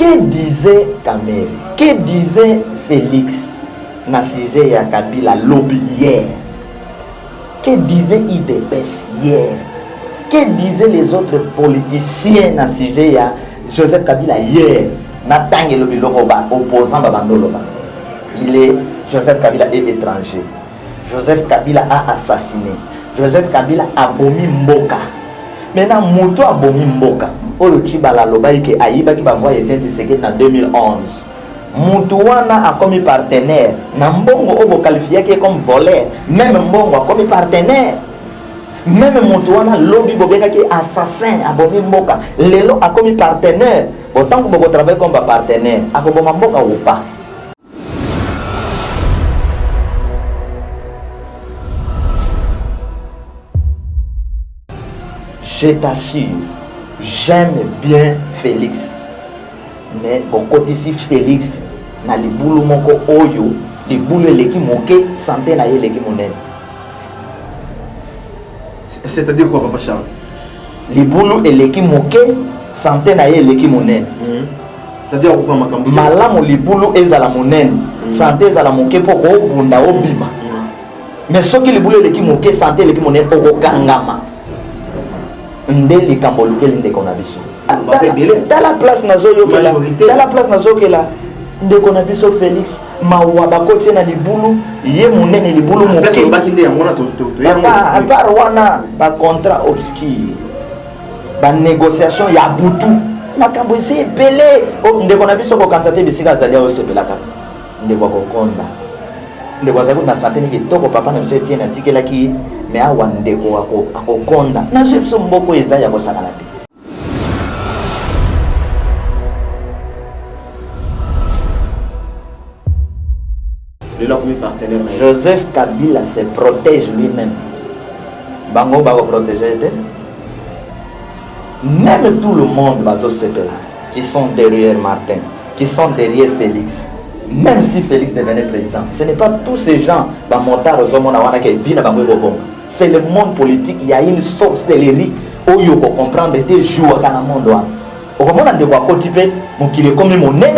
Que disait Kamere? Que disait Félix na sujet ya Kabila lobby hier? Que disait IDPS hier? Que disaient les autres politiciens na sujet ya Joseph Kabila hier? Natangue le biloba opposant Babandoloba. Joseph Kabila est étranger. Joseph Kabila a assassiné. Joseph Kabila a bomi mboka. Maintenant, Moutou a bomi mboka. Olo Chibala Loba ke Aïba qui va voir Etienne Tshisekedi en 2011. Moutouana a commis partenaire. Nambongo Obo qualifié comme voleur. Même Mbongo a commis partenaire. Même Moutouana lobby Bobeka qui est assassin a bomi mboka. Lelo a commis partenaire. Autant que vous travaillez comme partenaire. A bomi mboka ou pas. Je t'assure, j'aime bien Félix. Mais au côté ici, Félix, na li boulou moko oyo, li boulou leki moke, santé na ye leki monen. C'est-à-dire quoi, Papa Charles? Li boulou et leki moke, santé na ye leki monen. C'est-à-dire quoi, Makambu? Malamu li boulou ezala monen, santé ezala moke poko bunda obima. Mais ce qui li boulou leki moke, santé leki monen, oko kangama. Ndeli kamboluke ndeko na biso. Dans la place nazokela, dans la place nazokela ndeko na biso Félix mawa bakoti na libulu ye munene libulu moke. Parce que bakinde ya mona to. À part wana ba contrat obscur. Ba négociation ya butu. Makambo ese pelé ndeko na biso ko kantate bisika zalia o sepela kaka. Ndeko ko konda. Ndeko azako na santé ni kitoko papa na biso etienne atikela ki mais awa ndeko akokonda na jepso mboko eza ya kosakana te. Joseph Kabila se protège lui-même. Bango va protéger. Même tout le monde va se qui sont derrière Martin, qui sont derrière Félix. Même si Félix devenait président, ce n'est pas tous ces gens qui c'est le monde politique. Il y a une sorcellerie où il faut comprendre des jours dans le monde. Au moment où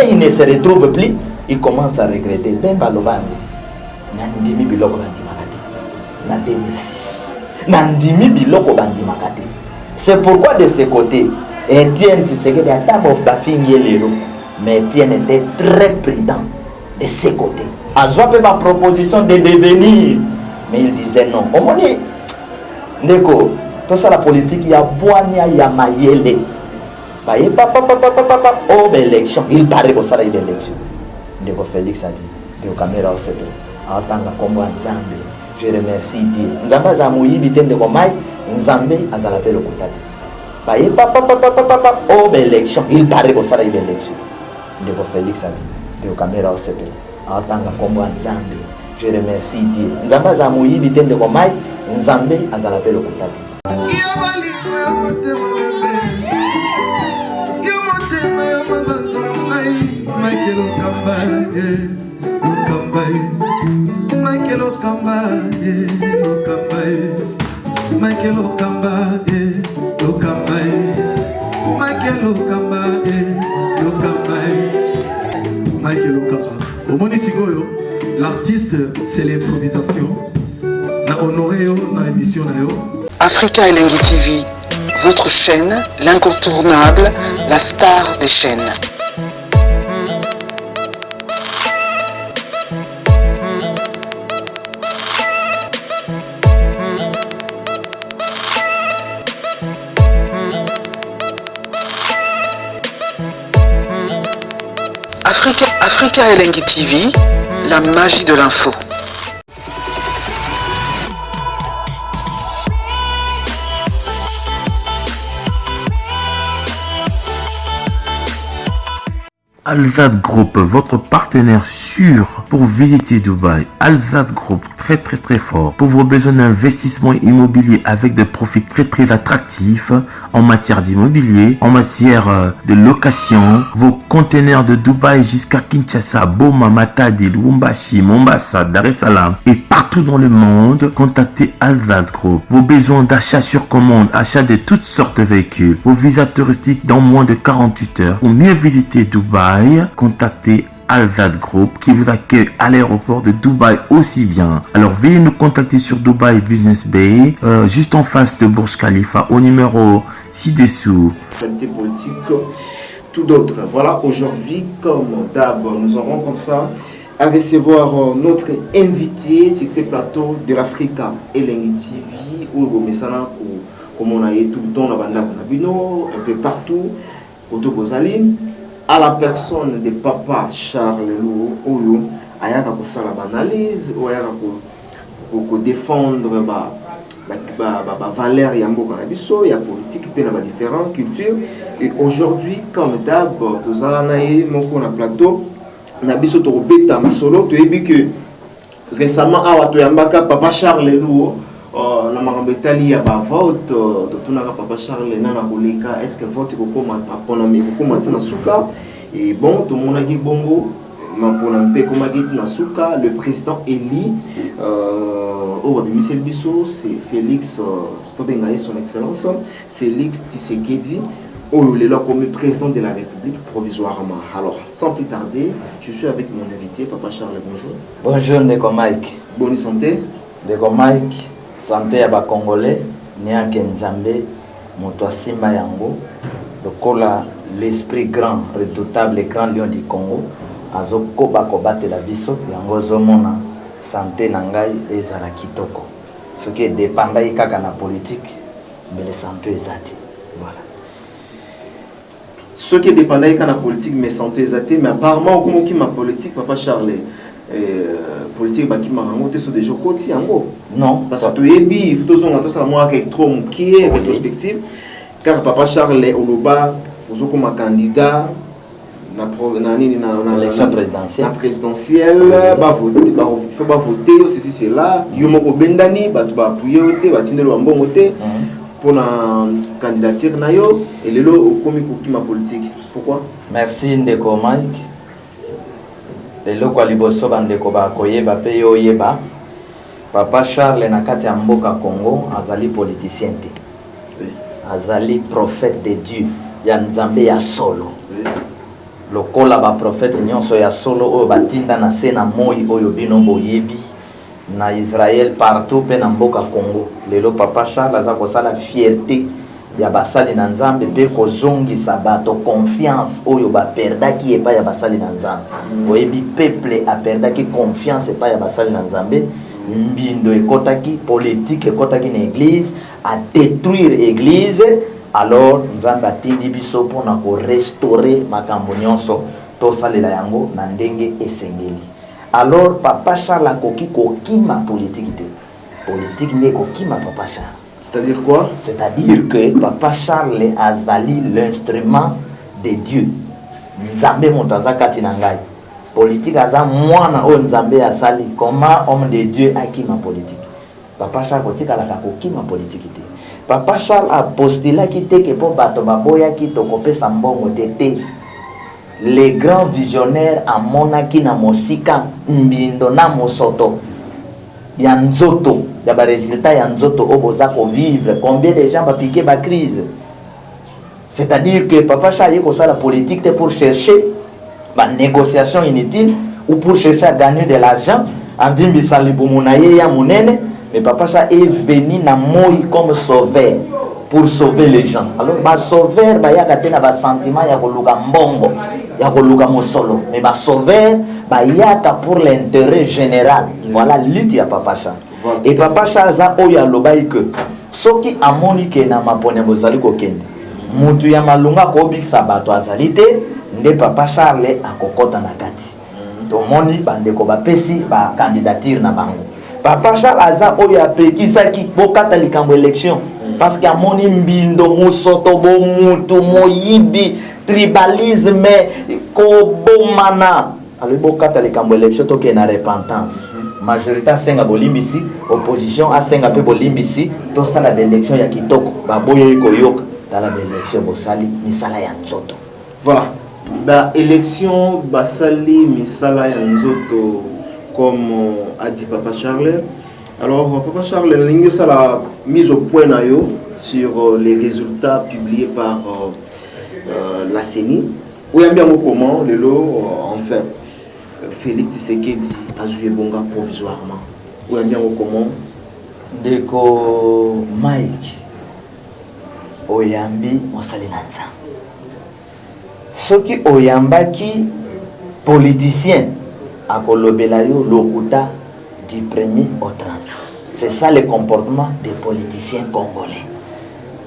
il ne se retrouve plus, il commence à regretter. Ben Balobani, Nandimi Biloko Bandimakate, en 2006. Nandimi Biloko Bandimakate. C'est pourquoi de ce côté, Etienne Tshisekedi a d'abord baffi Mielero, mais Etienne était très prudent de ses côtés. Azwa ma proposition de devenir, mais il disait non. Au moment Ndeko, tout ça la politique, il y a Boania, il y a Mayele. Oh, élection, il paraît que ça, il y a élection. Ndeko Félix a dit, de caméra au CP. En tant que combat Nzambe, je remercie Dieu. Nzambe a mouillé, il de Komai, Nzambe a l'appel le contact. Oh, élection, il paraît que ça, il y a élection. Ndeko Félix a dit, de caméra au CP. En tant que combat Nzambe, je remercie Dieu. Nzambe a mouillé, il de Komai, Nzambe a l'appel le contact. L'artiste, c'est l'improvisation. Na honoré na émission na yo. Africa Elengi TV, votre chaîne, l'incontournable, la star des chaînes. Africa Elengi TV, la magie de l'info. Alzad Group, votre partenaire sûr pour visiter Dubaï. Alzad Group, très fort. Pour vos besoins d'investissement immobilier avec des profits très attractifs en matière d'immobilier, en matière de location, vos conteneurs de Dubaï jusqu'à Kinshasa, Boma, Matadi, Lubumbashi, Mombasa, Dar es Salaam et partout dans le monde, contactez Alzad Group. Vos besoins d'achat sur commande, achat de toutes sortes de véhicules, vos visas touristiques dans moins de 48 heures. Pour mieux visiter Dubaï, contactez Alzad Group qui vous accueille à l'aéroport de Dubaï aussi bien. Alors veuillez nous contacter sur Dubaï Business Bay, juste en face de Burj Khalifa, au numéro ci-dessous. Actualité politique, tout d'autres. Voilà, aujourd'hui, comme d'hab, nous aurons comme ça à recevoir notre invité sur ce plateau de l'Africa Elengi TV, où comme on a eu tout le temps, un peu partout, à la personne de Papa Charles Lou, où il y a une analyse, où il y a défendre la valeur de la politique, il y a différentes cultures. Et aujourd'hui, comme d'hab, nous avons un plateau, nous avons un solo, que récemment, Papa Charles Lou, na marambetali ya ba vote tunaka Papa Charles nana koleka est-ce que vote ko koma apona me ko koma tina suka et bon tout monde qui bongo mapona mpe koma tina suka le président élu au Michel Bissot c'est Félix Stobengaye son excellence Félix Tshisekedi au le comme président de la République provisoirement. Alors sans plus tarder, je suis avec mon invité Papa Charles. Bonjour. Bonjour Ndeko Mike. Bonne santé. Ndeko Mike. Santé ya ba Congolais, Niake Nzambe, moto simba yango, lokola l'esprit grand, redoutable et grand lion du Congo, azoko bakobate la biso, yango zomona santé nangai ezala kitoko. Ce qui est dépendant kaka na politique, mais le santé ezati. Voilà. Ce qui est dépendant kaka na politique, mais santé ezati, mais apparemment comme qui ma politique, Papa Charles. Politique qui m'a remonté sur des jours quotidiens. Non, parce que tu es bien, il faut que tu aies trop qui est rétrospective. Car Papa Charles Oloba, vous comme candidat dans l'élection présidentielle. La présidentielle, il faut voter, ceci, cela. Il y a Bendani, il faut appuyer, il faut atteindre le bon voter pour la candidature. Et le lot au comique qui ma politique. Pourquoi? Merci Ndeko Mike. Lelo kwa liboso bandeko ba koyeba pe yo yeba Papa Charles na kati ya mboka Congo azali politicien te. Azali prophète de Dieu ya Nzambe ya solo. Lokola ba prophète nyonso ya solo oyo batinda na se na moi oyo bino boyebi na Israël partout pe na mboka Congo. Lelo Papa Charles aza kosala fierté ya basali na Nzambe pe kozongisa bato confiance oyo ba perdaki epa ya basali na Nzambe. Oyebi peuple a perdaki confiance epa ya basali na Nzambe. Mbindo ekotaki politique ekotaki na église a détruire église. Alors Nzambe atindi biso pona ko restaurer makambo nyonso to salela yango na ndenge esengeli. Alors Papa Charles akoki kokima politique te. Politique ne kokima Papa Charles. C'est-à-dire quoi? C'est-à-dire que Papa Charles azali l'instrument de Dieu. Nzambe montaza kati na ngai. Politique aza mwana o Nzambe asali. Comment homme de Dieu akima politique? Papa Charles kotika la kokima politique te. Papa Charles a postulé ki te ke po bato baboya ki to kopesa mbongo te. Les grands visionnaires amonaki na mosika mbindo na mosoto ya nzoto. Il y a des résultats, il y a un vivre. Combien de gens vont piquer la crise? C'est-à-dire que Papa Charles a la politique pour chercher la négociation inutile ou pour chercher à gagner de l'argent. Mais Papa Charles est venu na moi comme sauveur pour sauver les gens. Alors, le sauveur, il y a un sentiment, il y a un mbongo, il y a un solo. Mais le sauveur, il y a pour l'intérêt général. Voilà l'idée de Papa Charles. Et Papa Charles a oya lobai que soki amoni ke na mapone bozali kokende mutu ya malunga ko bikisa bato azali te nde Papa Charles akokota na kati to moni bandeko bapesi ba candidature na bango. Papa Charles aza oya pekisaki bokata likambo élection parce que amoni mbindo musoto bo mutu moyibi tribalisme kobomana alobi bokata likambo élection toke na repentance majorité asenga bolimbisi opposition asenga mpe bolimbisi tosala baélection ya kitoko baboyei koyoka tala baélection bosali misala ya nzoto. Voilà, baélection basali misala ya nzoto comme a dit Papa Charles. Alors Papa Charles, l'ingo ça la mise au point na yo sur les résultats publiés par la CENI. Où y a bien comment le lot enfin Félix Tshisekedi a joué bonga provisoirement. Où y a bien comment Deko Mike oyambi mosali nanza. Soki oyambaki politicien akolobela yo lokuta du 1er au 30. C'est ça le comportement des politiciens congolais.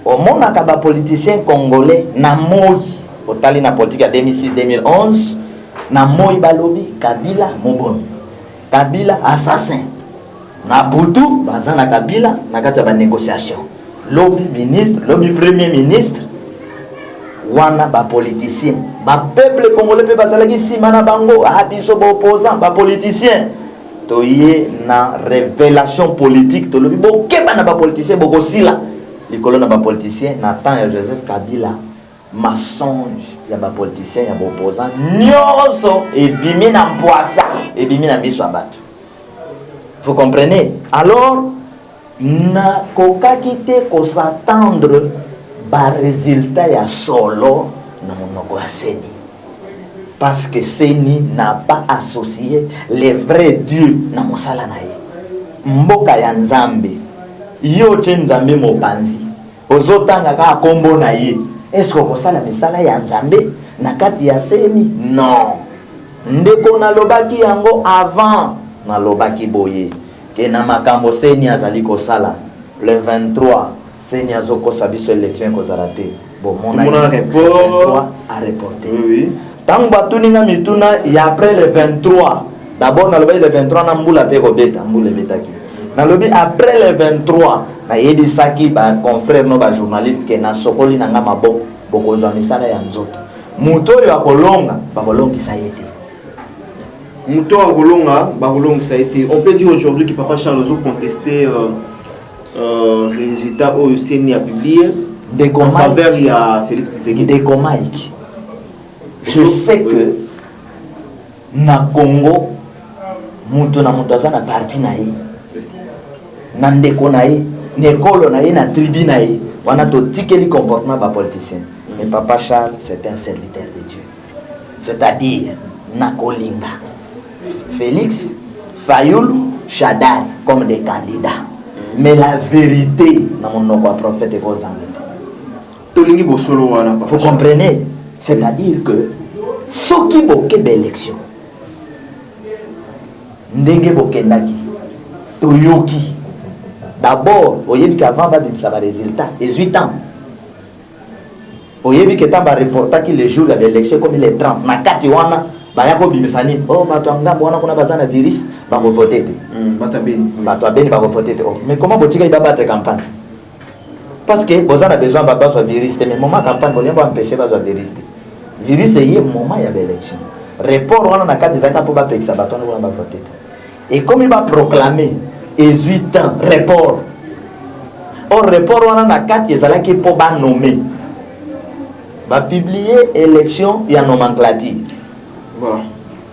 Au monde a politiciens congolais na moi au tali na politique à 2006-2011 na moi balobi Kabila mobon. Kabila assassin. Na Boutou bazana Kabila na kati ba négociation. Lobby ministre, lobby premier ministre wana ba politicien. Ba peuple congolais pe bazalaki sima na bango abiso ba opposant ba politicien. Toye na révélation politique to lobi bokeba na ba politicien bokosila likolo na ba politicien na temps ya Joseph Kabila mensonge ya ba politicien ya ba opposant nyonso ebimi na mpoasa ebimi na miso abatu. Vous comprenez? Alors na kokaki te ko s'attendre ba résultat ya solo na monoko ya CENI. Parce que CENI n'a pas associé les vrais dieux na mosala na ye. Mboka ya Nzambe. Yo te Nzambe mopanzi. Ozotanga ka kombo na ye. Est-ce que kosala misala ya Nzambe na kati ya CENI? Non. Ndeko na lobaki yango avant na lobaki boye. Ke na makambo CENI azali kosala le 23 CENI azokosa biso élection kozala te. Bon mon report a reporté. Oui. Tant batuninga mituna et après le 23 d'abord na lobi le 23 na mbula pe ko beta mbula betaki na lobi après le 23 na yedi saki ba confrère no ba journaliste ke na sokoli na nga maboko bokozwa misala ya nzoto muto yo akolonga ba kolongisa yete muto akolonga ba kolongisa yete. On peut dire aujourd'hui que Papa Charles a contesté les résultats au CENI a publié en faveur de Félix Tshisekedi. Deko Mike. Je sais que na Congo mutu na mutu azana parti na ye na ndeko na ye nekolo na ye na tribu na ye wana to tikeli comportement ba politicien. Mais Papa Charles c'est un serviteur de Dieu, c'est-à-dire na kolinga Félix Fayulu Chadar comme des candidats, mais la vérité na monoko prophète et kozangete tolingi bosolo wana. Vous comprenez? C'est-à-dire que ce qui boke l'élection, ndenge bokendaki, toyoki. D'abord, oyebi qu'avant ba bimisa ba résultat, 18 ans. Oyebi que tamba reporta ki le jour de l'élection comme il est 30. Na kati wana ba yako bimisani, oh bato ngambo wana kuna bazana virus ba ko voter te. Bato beni ba ko voter te. Mais comment botika iba battre campagne? Parce que vous avez besoin de faire des virus, mais moment campagne, vous n'avez empêcher de faire des virus. Virus, c'est le moment il y a l'élection. Report, on a 4 ans pour faire ça, on va voter. Et comme il va proclamer 18 ans, report. Or, report, on a 4 ans pour nommer. Va publier élection, il y a nomenclature. Voilà.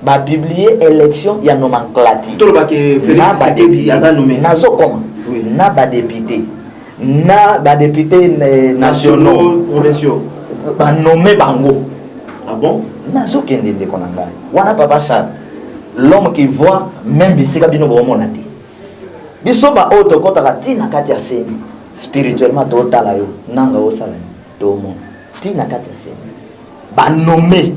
Va publier élection, il y a nomenclature. Tout le monde qui fait il y a nommé. Nazo comment? Na ba député. Na ba député nationaux provinciaux ba nommé bango. Ah bon? Nazo kende de konanga. Wana Papa Charles, l'homme qui voit même bisika bino bo monati. Biso ba auto kota ka tina kati ya semi. Spirituellement to tala yo nanga o sala to mo. Tina kati ya semi. Ba nommé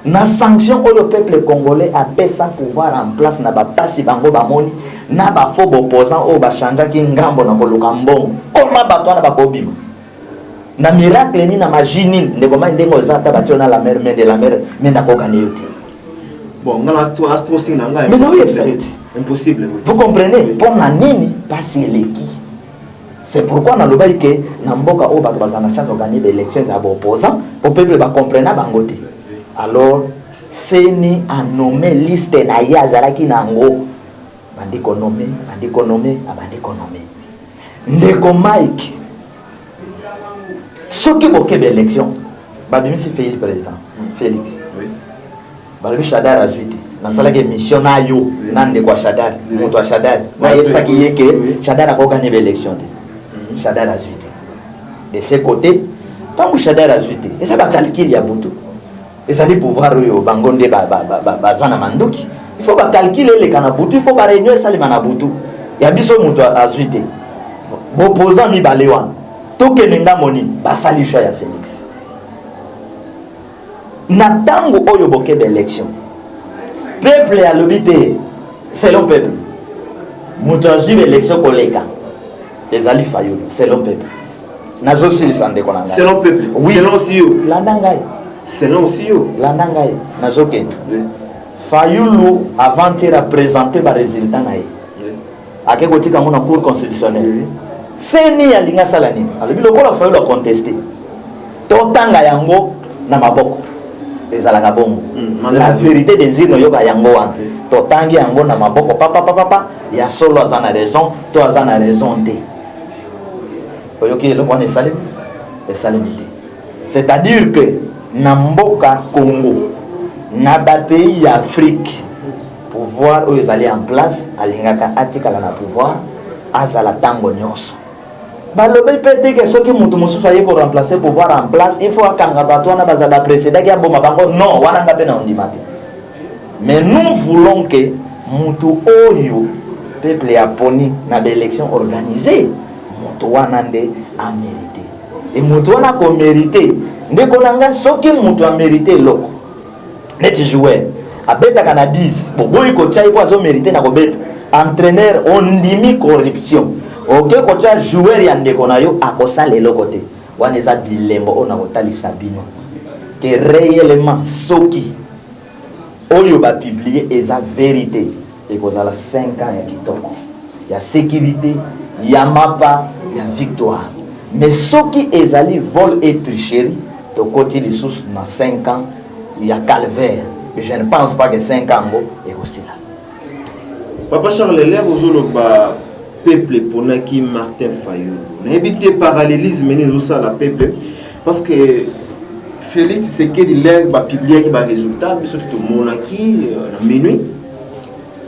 na sanction au peuple congolais a sans pouvoir en place na ba pasi bango ba moni na ba faux opposant au ba chanja ki ngambo na koluka mbongo koma bato na ba kobima na miracle ni na magie ni ndeko mai ndengo zata bato na la mer mais de la mer mais na koka ne yote. Bon ngala astro sing na ngai mais non impossible. Vous comprenez? Pour na nini passer l'équipe. C'est pourquoi na lobai ke na mboka o bato bazana chance de gagner des élections à opposant au peuple ba comprendre bangote. Alors, Seni a nommé liste na Yazaraki Nango. Bandiko nommé, bandiko nommé, bandiko nommé. Ndeko Mike. Ce qui est l'élection, Babimi si fait le président, Félix. Oui. Babimi Chadar a suite. Dans la mission na yo, nan de quoi Chadar, moto Chadar. Na yebsa ki yeke, Chadar a gagné l'élection. Chadar a suite. De ce côté, tant que Chadar a suite, et ça va calculer ya butu. Et ça dit pouvoir yo bangonde bazana manduki. Il faut pas calculer les canabutu, il faut pas réunir ça les manabutu. Il y a biso moto a suite. Opposant mi balewan. Tout que n'enga moni, basali choix ya Félix. Na tango oyo boke d'élection. Peuple a l'obité, c'est le peuple. Moutanji l'élection koleka. Les ali Fayulu, c'est le peuple. Nazo sili sande konanga. C'est le peuple. Oui. C'est le CEO. Landangai. C'est le CEO. Landangai. Nazo ken. Oui. Fayulu avant de présenter ba résultat nae. Oui. Ake kotika mona cour constitutionnelle. Oui. C'est ni alinga salani. Alors bilo kola Fayulu a contesté. Totanga yango na maboko. Ezalaka bongo. La vérité des îles yoka yango wan. Totangi yango na maboko papa ya solo azana raison, to azana raison de. Oyoki le wan esalem. Esalemité. C'est-à-dire que na mboka Congo, na ba pays d'Afrique, pouvoir où ils allaient en place, alingaka atikala na pouvoir, azala tango nyonso. Balobe pété que ceux qui mutu mususu aye ko remplacer pouvoir en place, il faut akanga bato na bazaba précédent qui a boma bango non, wana ngape na ondimate. Mais nous voulons que mutu oyo peuple ya poni na élection organisée, mutu wana nde a mérité. Et mutu wana ko mérité, ndeko nanga soki mutu a mérité loko. Net joueur abeta kana 10, boboyi ko tchai po azo mérité na ko beta. Entraîneur ondimi corruption. Ok, quand tu as joué ya ndeko na yo akosa lelo côté wana eza bilembo ona kotalisa bino que réellement soki oyo ba publier eza vérité et kozala 5 ans ya kitoko ya sécurité ya mapa ya victoire. Mais soki ezali vol et tricherie to côté les sous na 5 ans il y a calvaire. Je ne pense pas que 5 ans est aussi là. Papa Charles Lelaire ozoloba peuple ponaki Martin Fayulu. N'habitez parallélisme ni ça la peuple parce que Félix c'est que l'air va publier qui va résultat mais surtout monaki na minuit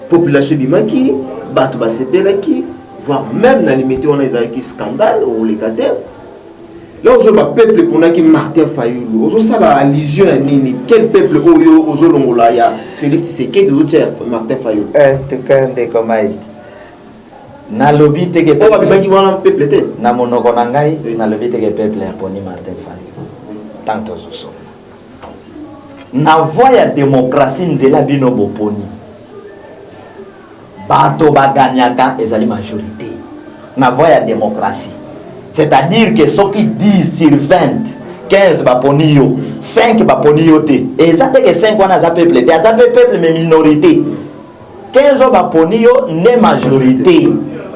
population bimaki bato ba sepelaki voire même na limité on a des scandale ou les cadres. Là on va peuple ponaki Martin Fayulu. On ça la allusion à nini quel peuple oyo ozolongola ya Félix c'est que de Martin Fayulu. Tout cas de comment na lobby te ke peuple baki wana peuple te na monoko na ngai na lobby te ke peuple ya poni Martin Fayulu tanto zoso na voie ya démocratie nzela bino boponi bato baganyaka ezali majorité na voie ya démocratie, c'est-à-dire que ceux qui 10 sur 20 15 baponi yo 5 baponi yo te ezate que 5 wana za peuple te za peuple mais minorité 15 baponi yo ne majorité.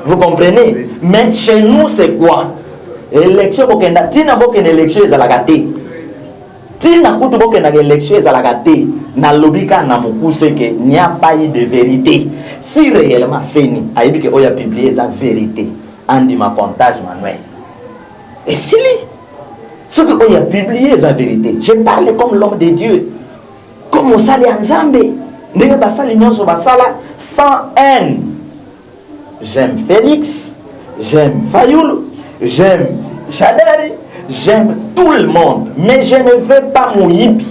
Vous comprenez? Oui. Mais chez nous, c'est quoi? Élection, tina boken élection est à la gâté. Tina kutu boken élection est à la gâté. Na lobika na moku c'est que n'y a pas eu de vérité. Si réellement c'est ni, aïbi que oya publié sa vérité. Andi ma pontage manuel. Et si li, ce que oya publié sa vérité. Je parle comme l'homme de Dieu, comme on sali ensemble. Ndenge basali nyonso basala sans haine. J'aime Félix, j'aime Fayulu, j'aime Chadari, j'aime tout le monde. Mais je ne veux pas Moïbi.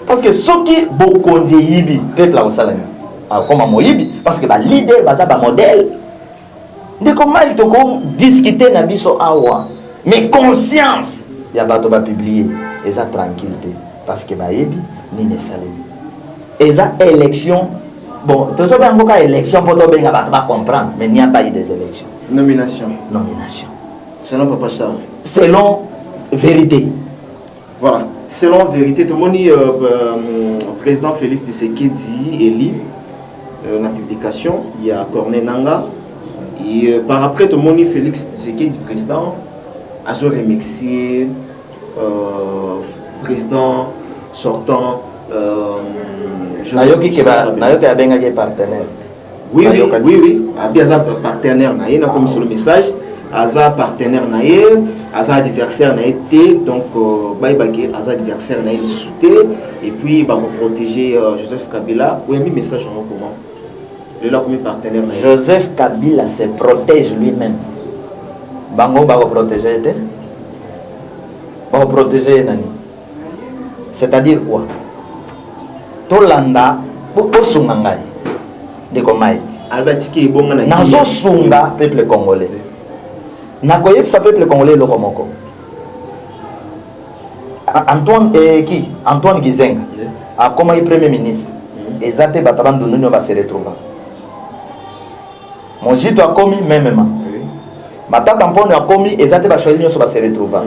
Parce que ceux qui beaucoup de Yibi, peuple à Osalami, comme Moïbi, parce que le leader, le modèle, de comment ils ont discuté dans biso awa. Mais conscience, il y a pas de publier, et ça tranquillité. Parce que Baïbi, ni ne salami. Et ça élection. Bon, tout ça, il y a une élection pour comprendre, mais il n'y a pas eu des élections. Nomination. Nomination. Selon Papa Charles. Selon vérité. Voilà. Selon vérité, tout le monde dit président Félix Tshisekedi élit la publication. Il y a Corneille Nanga. Et par après, tout le monde dit Félix Tshisekedi président. A remixé président sortant. Nayoki Abenga qui est partenaire. Oui, Abiaza partenaire, il y a comme sur le message. Aza partenaire naïe, Aza adversaire naïe, donc Aza adversaire naïe et puis va protéger Joseph Kabila. Oui, il y a un message en comment. Il a comme partenaire naïe. Joseph Kabila se protège lui-même. Bango va protéger, va protéger nani. C'est-à-dire quoi? Tolanda, Bosungangai, de Komai. Albatiki est bon, Nazo Sunga, peuple congolais. Nakoyep sa peuple congolais le komoko. Antoine qui Antoine Gizenga a comme premier ministre. Ezate bataban de nous va se retrouver. Mon zito a commis même. Matata Mpone a commis ezate ba choisi va se retrouver.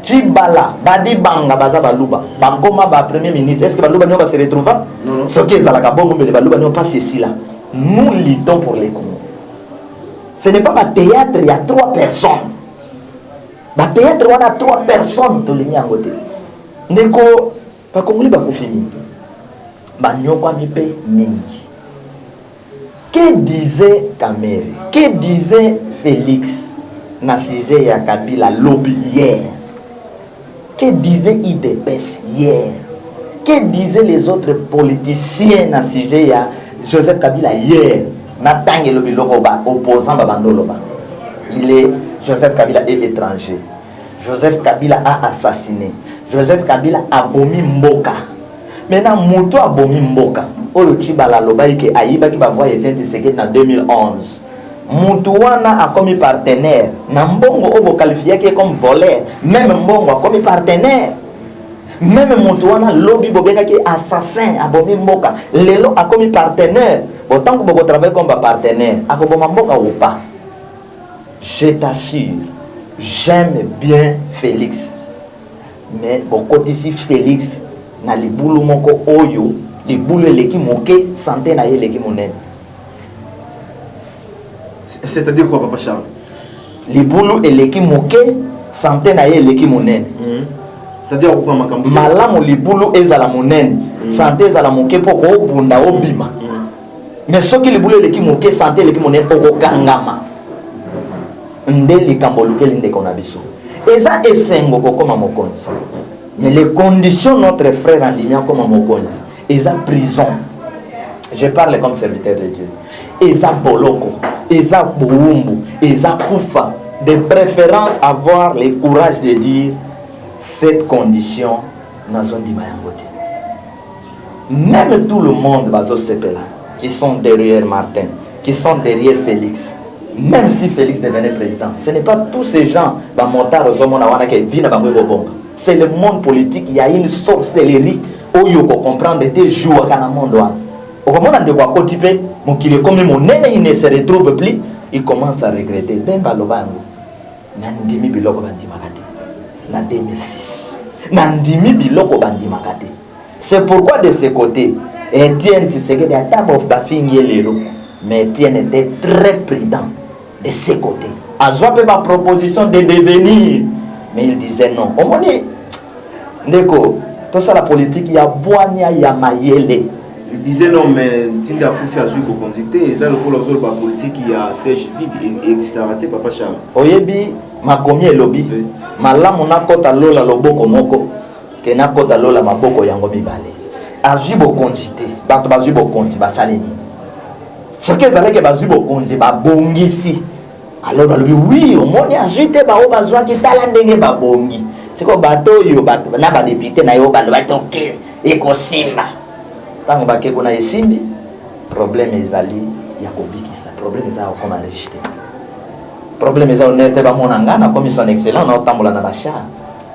Chibala badi banga baza baluba. Bakoma ba premier ministre. Est-ce que baluba va se retrouver? Non. Ce qui est à la Gabon mais les baluba ne pas ici là. Nous luttons pour les Congolais. Ce n'est pas un théâtre, il y a 3 personnes. Le théâtre, il y a 3 personnes. Neko, pas Congolais, pas fini. Que disait Kamere? Que disait Félix Nassige ya Kabila lobby hier? Que disait IDPS hier? Que disaient les autres politiciens Nassige ya Joseph Kabila hier? Natang le biloba opposant Babandoloba. Il est Joseph Kabila est étranger. Joseph Kabila a assassiné. Joseph Kabila a bomi Mboka. Maintenant Mouto a bomi Mboka. Olo Chibala loba ike Aïba qui va voir Etienne Tshisekedi en 2011. Moutouana a commis partenaire. Nambongo obo qualifié qui est comme voleur. Même Mbongo a commis partenaire. Même Moutouana lobby bobenga qui est assassin a bomi Mboka. Lelo a commis partenaire. Autant que vous travaillez comme partenaire, je t'assure, j'aime bien Félix. Mais beaucoup ici, Félix, na li boulou moko oyo, li boulou leki moke, santé na ye leki monen. C'est-à-dire quoi, Papa Charles? Li boulou leki moke, santé na ye leki monen. C'est-à-dire quoi, Makambu? Malamu li boulou ezala monen, santé ezala moke poko bunda obima. Mais ce qui les boulot les qui moquent santé les qui monnaient au kangama ndeli kamboluke linde konabiso eza esengo comme mokonzi mais les conditions notre frère andimia comme mokonzi eza prison. Je parle comme serviteur de Dieu. Eza boloko eza boumbu eza kufa, de préférence avoir le courage de dire cette condition dans zone dimayangote. Même tout le monde bazo sepela qui sont derrière Martin, qui sont derrière Félix. Même si Félix devenait président, ce n'est pas tous ces gens c'est le monde politique. Il y a une sorcellerie où il faut comprendre des jours à monde. Au moment de quoi côté, mon qui est comme mon nez, il ne se retrouve plus, il commence à regretter. Ben balobango, nandimi biloko bandi makate. Na 2006, nandimi biloko bandi makate. C'est pourquoi de ce côté, Etienne Tshisekedi a d'abord bafingé les lots, mais Etienne était très prudent de ce côté. A joué ma proposition de devenir, mais il disait non. Au moins, Ndeko, tout ça la politique, il y a Boania, il y a Mayele. Il disait non, mais Tinda a pu faire jouer pour consulter, et ça le pour la politique, il y a siège vide et etc. Papa Charles. Oyebi, ma combien lobby, ma la mon akota lola loboko moko, que na kota lola ma boko yango bibale. Azubo konjité, bato bazubo konji basaleni. Ce que zalé que bazubo konji ba bongisi. Alors balobi oui, au monde azuite ba o bazwa ki talandenge ba bongi. C'est quoi bato yo bato na ba député na yo ba toke e ko simba. Tango ba ke ko na esimbi, problème ezali ya kobikisa, problème ezali comme rejeter. Problème ezali nete ba monanga na commission excellent na tambola na ba cha.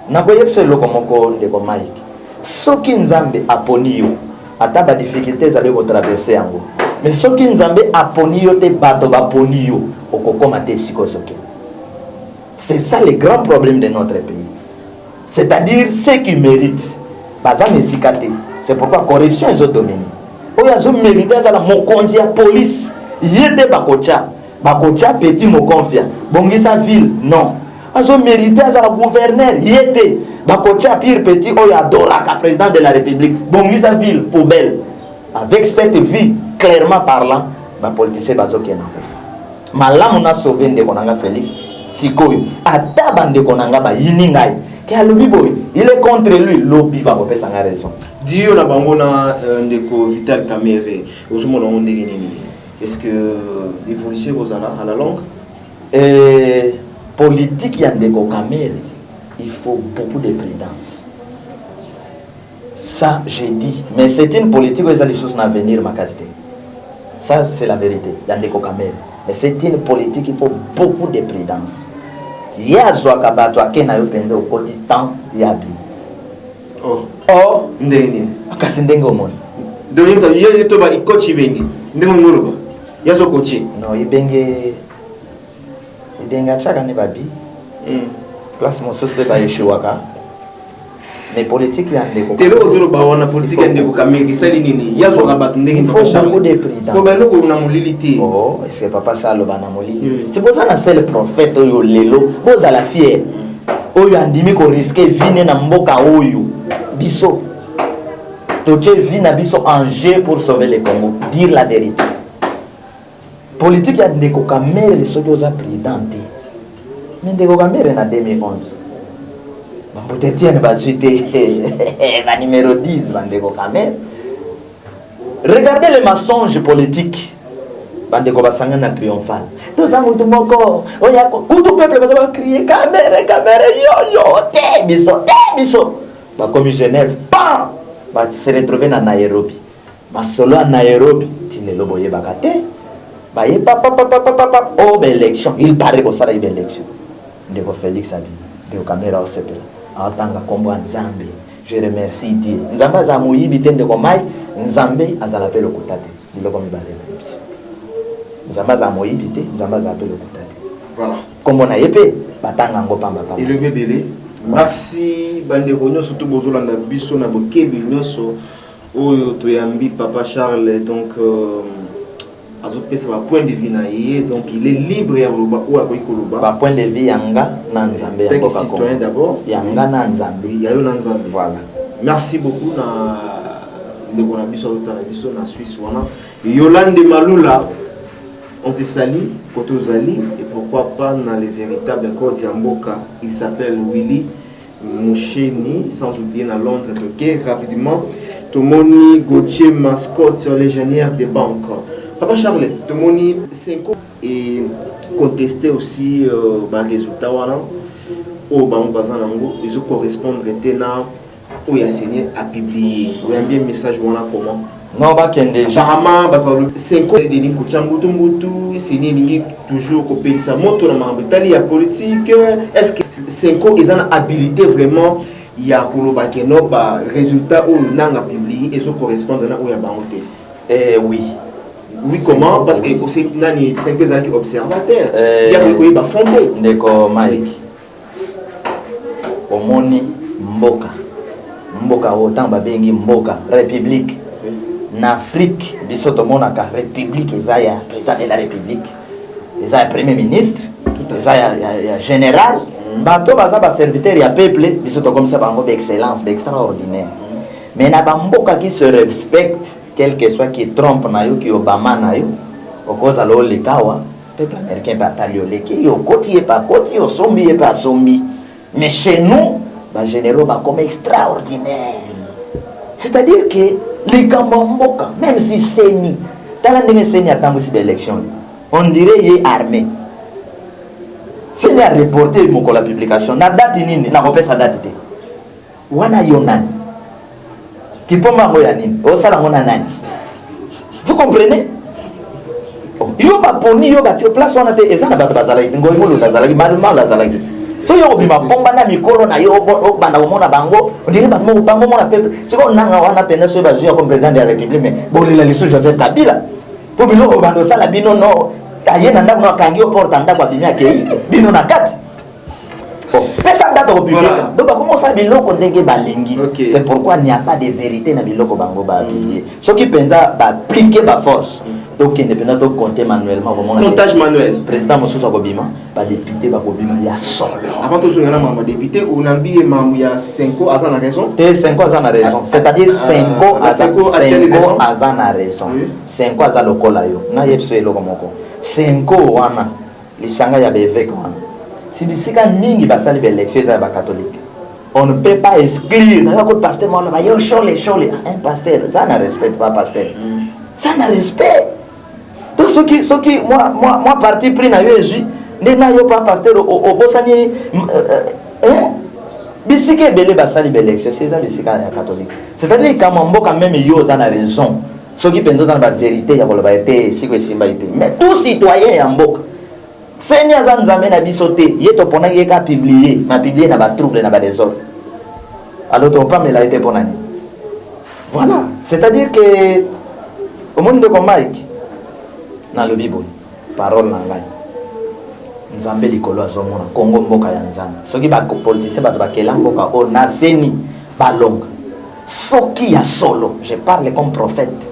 Na boyepse loko moko ndeko Mike. Soki nzambe aponi yo ata ba difficulté zali ko traverser yango, mais soki nzambe aponi yo te bato baponi yo okokoma te sikosoke. C'est ça le grand problème de notre pays. C'est-à-dire ceux qui méritent bazane sikate. C'est pourquoi corruption est au domaine. Oya zo mériter za la mokonzi ya police yete bakocha petit mo confia bongisa ville non. Azo mériter za la gouverneur yete Bakocha pire petit Oyadoraka, président de la République. Bongisa ville, poubelle. Avec cette vie, clairement parlant, les politiciens bazoki na kufa. Malamu na sauvé Ndekonanga Félix. Sikoyo. Ata bande konanga ba yiningai. Il est contre lui, lobby va repérer sa raison. Dio na bango na ndeko Vital Kamerhe. Est-ce que l'évolution vous a à la longue? Politique ya ndeko Kamerhe, il faut beaucoup de prudence. Ça, j'ai dit. Mais c'est une politique où il y a des choses à venir, ma casté. Ça, c'est la vérité. Ndeko Kamerhe. Mais c'est une politique, il faut beaucoup de prudence. Il y a Zouakabato à Kena Yopende au côté temps Yabi. Oh, Ndeni. Akasendengo mon. Donc, il y a des toba ikochi bengi. Ndengo il y a ce coach. Non, Ibenge chaka ne babi. Place mon sauce de Baïchouaka. Mais politique, il y a des politique. Il y a beaucoup de prudence. Oh, est-ce que papa Charles Banamoli? C'est pour ça que c'est le prophète Lelo. Vous à la fière. Oyo andimi ko risquer vine na mboka oyo. Biso. Toche vina biso en jeu pour sauver le Congo. Dire la vérité. Politique, il y a des Kamerhe, les soldats prudents. Mais des Kamerhe en 2011. Peut-être va numéro 10, Bandeko Kamerhe. Regardez les mensonges politiques. Bandeko Basangana triomphal. Tous amours de mon corps. Tout le peuple va crier Kamerhe, Kamerhe, yo, yo, te biso. Comme Genève, bam! Va se retrouver à Nairobi. Ma solo à Nairobi, tu ne le voyais pas. Oh, élection. Il paraît que ça a une élection. Ndeko Félix Abi, Ndeko Kamerhe au CPL. Aotanga kombo Nzambe. Je remercie Dieu. Nzambe za moyibi tende ko mai, Nzambe azala pe lokutate. Biloko mibale na biso. Nzambe za moyibi te, Nzambe za pe lokutate. Voilà. Kombo na yepe batanga ngo pamba pamba. Et le bébé. Merci bandeko nyoso to bozolanda biso na bokebi nyoso oyo toyambi papa Charles donc azopesa point de vue na ye donc il est libre ya loba ou akoyi koloba ba point de vue yanga na Nzambe ya ko citoyen d'abord yanga na Nzambe yayo na Nzambe. Voilà. Merci beaucoup na ndeko na biso na biso na Suisse wana Yolande Malula on te salue Kotozali et pourquoi pas dans les véritables codes Yamboka il s'appelle Willy Moucheni sans oublier dans Londres ok rapidement Tomoni Gauthier mascotte légionnaire des banques. Papa Charles, Tomoni 5 et contester aussi les résultats au banque bazanango ils correspondent à où il y a signé à publier ou un bien message voilà comment non ba kende apparemment ba 5 de ni kuchambutu mbutu signé ningi toujours kopelisa moto na mambetali ya politique est-ce que 5 ils ont habilité vraiment il y a koloba keno ba résultat où nanga publier et ça correspond à où il y a banque oui. Oui, comment? Parce que c'est 5 ans qui observateur. Il y a des gens fondés. Ndeko Mike. Omoni Mboka. Mboka autant babengi Mboka. République. En Afrique, biso to monaka République ezaya président de la République. Ezaya premier ministre. Ezaya ya général. Bato baza ba serviteur ya peuple, biso to comme ça bango d'excellence, extraordinaire. Mais na ba Mboka qui se respecte quel que soit qui trompe na yo qui Obama na yo au cause alors les kawa peuple américain batalio les qui yo côté pas côté yo sombi et pas sombi mais chez nous ba généraux ba comme extraordinaire c'est-à-dire que les Kambamboka même si c'est ni tala ndenge seni atambo si élection on dirait il est armé c'est la reporter mon la publication na date nini na kopesa date te wana yo nani Kipoma ngoya nini? Osala ngona nani? Vous comprenez? Yo ba poni yo ba tu place wana te ezana ba bazala ngoy ngolo bazala malma lazala. So yo bima pomba na mikolo na yo bana omona bango, on dirait ba mo bango mona peuple. C'est qu'on nanga wana penda so ba jouer comme président de la République mais bolila lisu Joseph Kabila. Po bilo obando sala bino no ayena ndako na kangi o porta ndako binya kei. Bino na kati. Personne n'a de public. Donc, comment ça, biloko ndenge balingi? C'est pourquoi il n'y a pas de vérité dans biloko bango ba publier. Ce qui penda ba appliquer ba force. Donc il ne peut compter manuellement. Comptage manuel. Président Moussousa Kobima, pas député, pas Kobima, il y a solo. Avant tout, il y a un député, on a il y a 5 ans, à ça a raison. 5 ans, à ça a raison. C'est-à-dire 5 ans, à ça a raison. 5 ans, à ça le colayo. Na yepso elo komoko. 5 ans, wana, lisanga ya bevek wana. Si bisika mingi basali l'élection za ba catholique. On ne peut pas exclure. Na ko pasteur moi ba yo chole. Un pasteur, ça ne respecte pas pasteur. Ça n'a respect. Donc ceux qui moi parti pris na yo Jésus, n'a yo pas pasteur au bosani bisike belé basali l'élection, c'est ça bisika ya catholique. C'est-à-dire quand même yo ça n'a raison. Ceux qui pensent dans la vérité ya koloba été siko simba été. Mais tout citoyen ya mboka Seigneur Zanzamé na bisoté, yeto pona yeka publier, ma publier na ba trouble na ba désordre. Alors ton pas me l'a été ponani. Voilà, c'est-à-dire que au monde de Mike dans le Bible, parole na ngai. Nzambe likolo azomona Kongo mboka ya Nzambe. Soki ba politicien ba bakela mboka o na seni balonga. Soki ya solo, je parle comme prophète.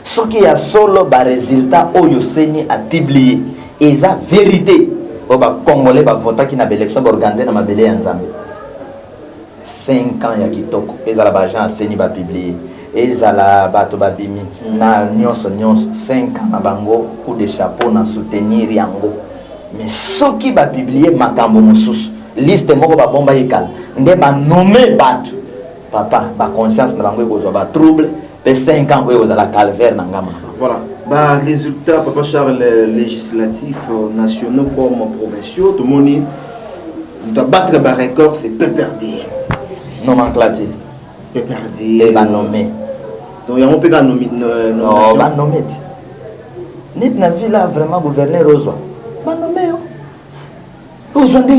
Soki ya solo ba résultat oyo seni a publié. Et ça vérité au Congolais va voter qui n'a pas élection organisée dans ma belle ya Nzambe 5 ans ya kitoko et ça la bagent seni ba publier et ça la bato ba bimi na nyonso 5 ans na bango coup de chapeau na soutenir yango mais ceux qui va publier makambo mususu liste moko ba bomba yikala nde ba nommer bato papa ba conscience na bango ko ba trouble pe 5 ans ko la calvaire na ngama. Voilà. Bah, résultat, Papa Charles, législatifs nationaux comme provinciaux, tout le monde doit battre le record, c'est peu perdu. Nomenclature. Peu perdu. Et va nommer. Donc, il y a un peu de nomination. Non, va nommer. N'est pas vu là vraiment gouverner Rosoa. Va nommer. Rosoa de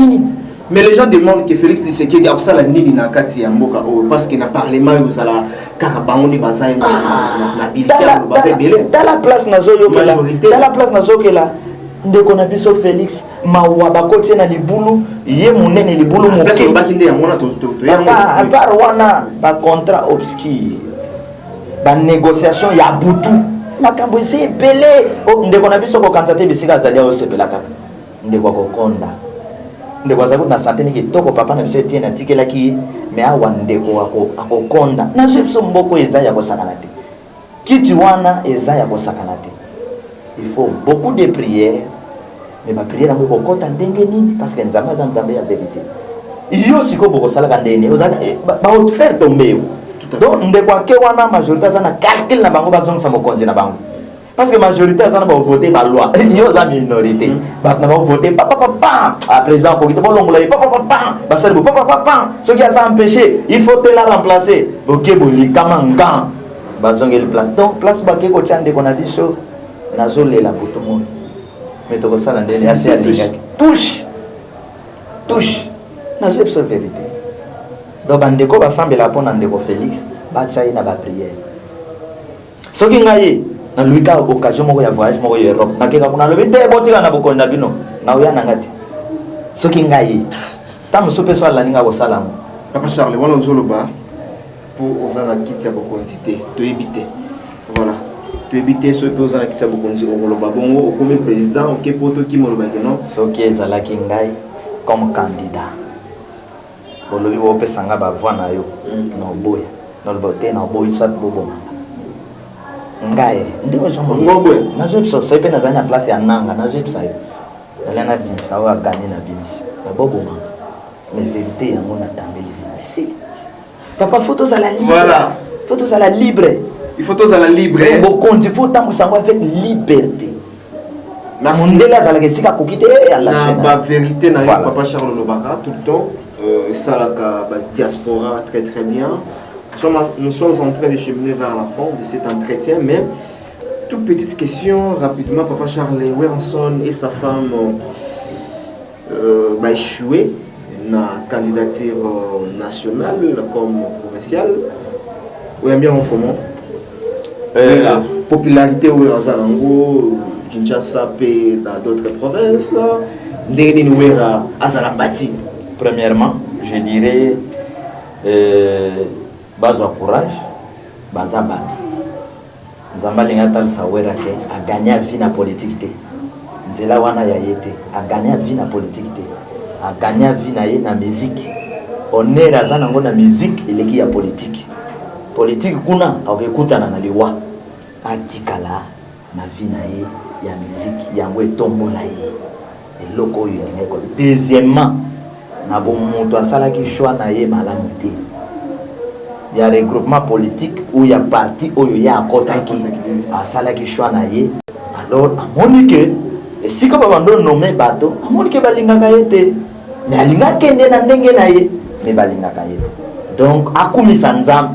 mais les gens demandent que Félix Tshisekedi a ça la nini na kati ya mboka parce qu'il n'a parlement yo sala karabangoni basaye na militaire basaye belé dans la place nazoyo kela dans la place nazoyo kela ndeko na biso Félix mawa bakoti na libulu ye munene libulu moke parce que bakinde ya mona to ya à part wana ba contrat obscur ba négociation ya butu makambo ese belé ndeko na biso ko kanzate bisika zali o sepela kaka ndeko ko konda ndeko za kuna santé ni kitoko papa na biso tiena tikela ki mais awa ndeko akokonda na jepso mboko eza ya kosakana te kiti wana eza ya kosakana te il faut beaucoup de prières mais ma prière ngo kokota ndenge nini parce que nzamba za nzambe ya vérité iyo siko boko sala ndene ozaka ba haute faire tomber donc ndeko ke wana majorité za na calcul na bango bazongisa mokonzi na bango. Parce que la majorité a voté par loi. Il y a une minorité. Ils ont voté papa. Le président Kogito papa. Ce qui a empêché, il faut la remplacer. Ok, boli kamangan. Bazongel place. Donc place baké ko tchande qu'on a vu so nazolé la pour tout le monde. Mais to ça la dernière c'est touche. Nazep sa vérité. Donc bandeko ba sambela pona ndeko Félix, ba tchaï na ba prière. Ce qui ngaye na luika occasion moko ya voyage moko ya Europe nakeka kuna lobi te botika na bokoni na bino na uya nangati soki ngai tam sope so la ninga bosalamu. Papa Charles wana ozoloba pour ozana kitya bokonzité to éviter voilà to éviter so pe ozana kitya bokonzi oloba bongo okomi président ok poto ki moloba que non soki ezala ki ngai comme candidat bolobi bo pesanga ba voix na yo no boya no bote na boy sat bobo ngai ndio jomo ngobwe na jepso so pe na zanya place ya nanga na jepsa yo elana bimisa wa gani na bimisi na bobo mais vérité yango na tambeli merci papa photos à la libre voilà photos à la libre il faut tous à la libre bon compte il faut tango sango avec liberté merci mondela za la kesika kokite à la chaîne la vérité na voilà. Papa Charles Lobaka tout le temps ça la diaspora très très bien. Nous sommes en train de cheminer vers la fin de cet entretien, mais toute petite question rapidement, Papa Charles Wilson et sa femme échoué dans la candidature nationale comme provinciale. Oui, bien comment la popularité au Azalango, Kinshasa et dans d'autres provinces, premièrement, je dirais baza courage, baza bat. Nzamba linga tal sawera ke a gagné vie na politique. Nzela wana ya yete a gagné vie na politique. A gagné vie na ye na musique. Honneur azana ngo na musique eleki ya politique. Politique kuna akekutana na liwa. Atikala na vie na ye ya musique yango etombola ye. Eloko yo ngeko. Deuxièmement, na bon moto asalaki choix na ye malamu te. Il y a regroupement politique où il y a parti où il y a kotaki asalaki choix na ye. Alors amonike et si ko babando nommé bateau amonike balingaka yete mais alinga kende na ndenge na ye mais balingaka yete. Donc akumisa nzambe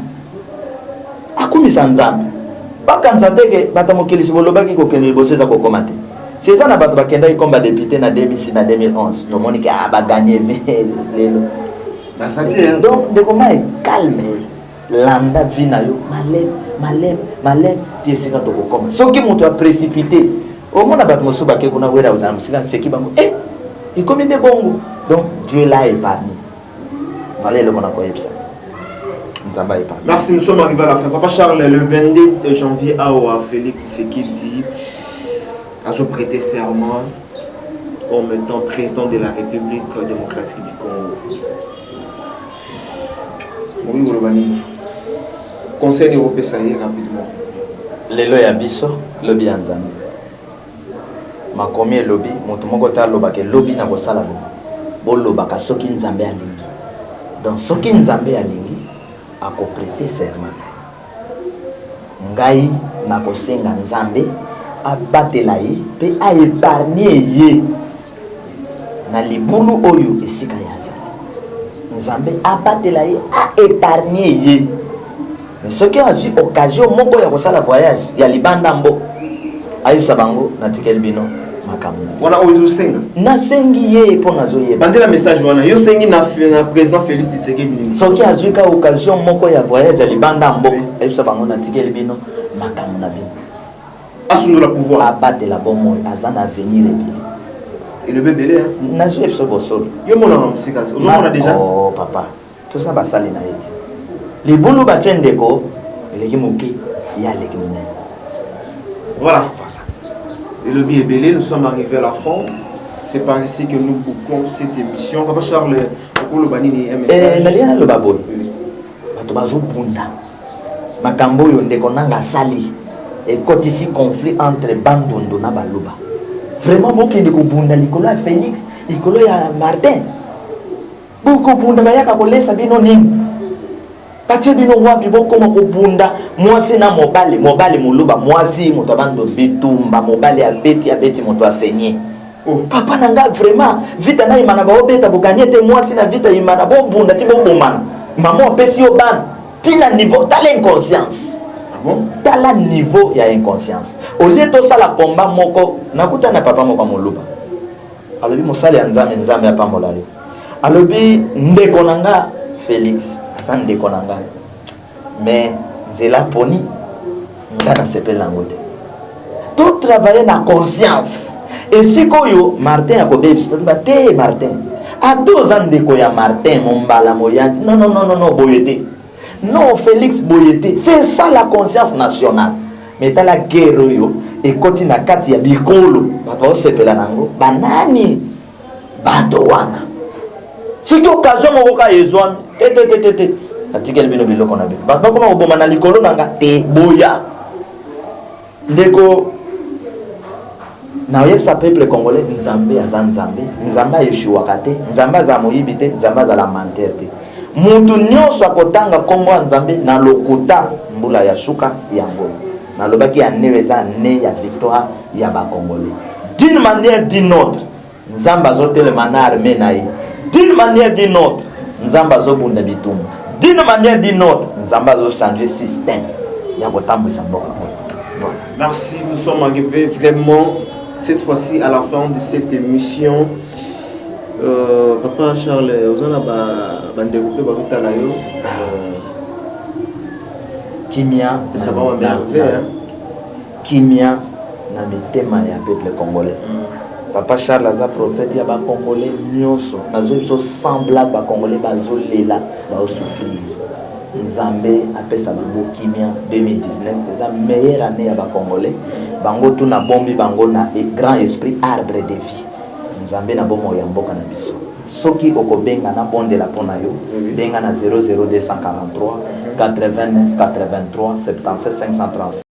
bakanza teke batamokeli sibolobaki ko kende boseza ko komate. C'est ça na bato bakenda ikomba député na 2006 na 2011 to monike ba gagner lelo. Donc de comment est calme. Landa vina yo malem tiesika to kokoma soki moto a précipité au monde bat mosuba ke kuna wera uzana musika seki bango il comme des bongo donc Dieu l'a épargné voilà le kona ko yebsa nzamba épargné. Merci, nous sommes arrivés à la fin. Papa Charles, le 22 janvier à Félix Tshisekedi a prêté serment comme étant président de la République démocratique du Congo. Oui, Olobani. Conseil européen, ça y est, rapidement. Lelo ya biso, lobby ya nzambe. Makomi lobby, moto moko ta lobake lobby na kosala bo lobaka soki nzambe alingi. Donc soki nzambe alingi akoprêter serment. Ngai na kosenga nzambe abatela ye pe a épargner ye na libulu oyo esika ya nzambe. Nzambe abatela ye a épargner ye. Mais ce qui a eu occasion moko ya kosala voyage ya libanda mbo ayu sabango na tikel bino makamu wana oyo senga na sengi ye po nazo ye bandela message wana yo sengi na président Félix Tshisekedi ce qui a eu ka occasion moko ya voyage ya libanda mbo ayu sabango na tikel bino makamu na bino assume le pouvoir abattre la bonne azana venir et le bébé na zo epso bosolo yo mona musika on a déjà oh papa tout ça ba sali na yeti les boulot batendeko les moki ya les mine. Voilà. Et le bien belé, nous sommes arrivés à la fin. C'est par ici que nous bouclons cette émission. Papa Charles, pour le banini un message. Naliana le babol. Bato bazo bunda. Makambo yo ndeko nanga sali. Et quand ici conflit entre Bandondo na Baloba. Vraiment beaucoup de bunda likolo ya Félix, likolo ya Martin. Beaucoup bunda bayaka kolesa bino nini. Pache bino wapi boko mako bunda mwasi na mobali muluba mwasi moto bando bitumba mobali ya beti moto asenye. Oh papa nanga vraiment vita na imana ba obeta boganye te mwasi na vita imana bo bunda ti bo bomana. Maman pesi yo ban tila niveau tala inconscience. Ah bon? Tala niveau ya inconscience. Au lieu to sala combat moko nakuta na papa moko muluba. Alobi mosali ya nzambe ya pambola yo. Alobi ndeko nanga Félix Hassan de Konanga. Mais Zela Poni, Ngana s'appelle Langote. Tout travailler dans conscience. Et si Koyo, Martin a Kobe, te Martin. À 2 ans de Koya Martin, mon bala moyan. Non, Boyete. Non, Félix Boyete. C'est ça la conscience nationale. Mais t'as la guerre, et continue à Katia Bikolo. Bato s'appelle Lango. Banani. Batowana. Si tu occasion mokoka yezwami te atikeli bino biloko na bino bato bakoma koboma na likolo nanga te boya ndeko na oyebisa peuple congolais nzambe aza nzambe ayeshiwaka te nzambe aza moyibi te nzambe azala menteur te mutu nyonso akotanga kombo ya nzambe na lokuta mbula ya suka ya ngolo nalobaki ya newe eza ne ya victoire ya bakongolais d'une manière d'une autre nzambe azotelema na armée na ye. D'une manière d'une autre, nous avons bitum. D'une manière d'une autre, nous avons changé le système. Merci, nous sommes arrivés vraiment cette fois-ci à la fin de cette émission. Papa Charles, vous avez développé votre talayo. Kimia, ça va m'énerver. Kimia, na mitema ya peuple congolais. Papa Charles aza prophète ya ba congolais nyonso nazo so sembla ba congolais bazolela ba souffrir Nzambe apesa bango kimia 2019 eza meilleure année ya ba Congolais bango tout na bombi bango na grand esprit arbre de vie Nzambe na bomo ya mboka na biso soki okobenga na bondela pona yo benga na 00243 89 83 77 536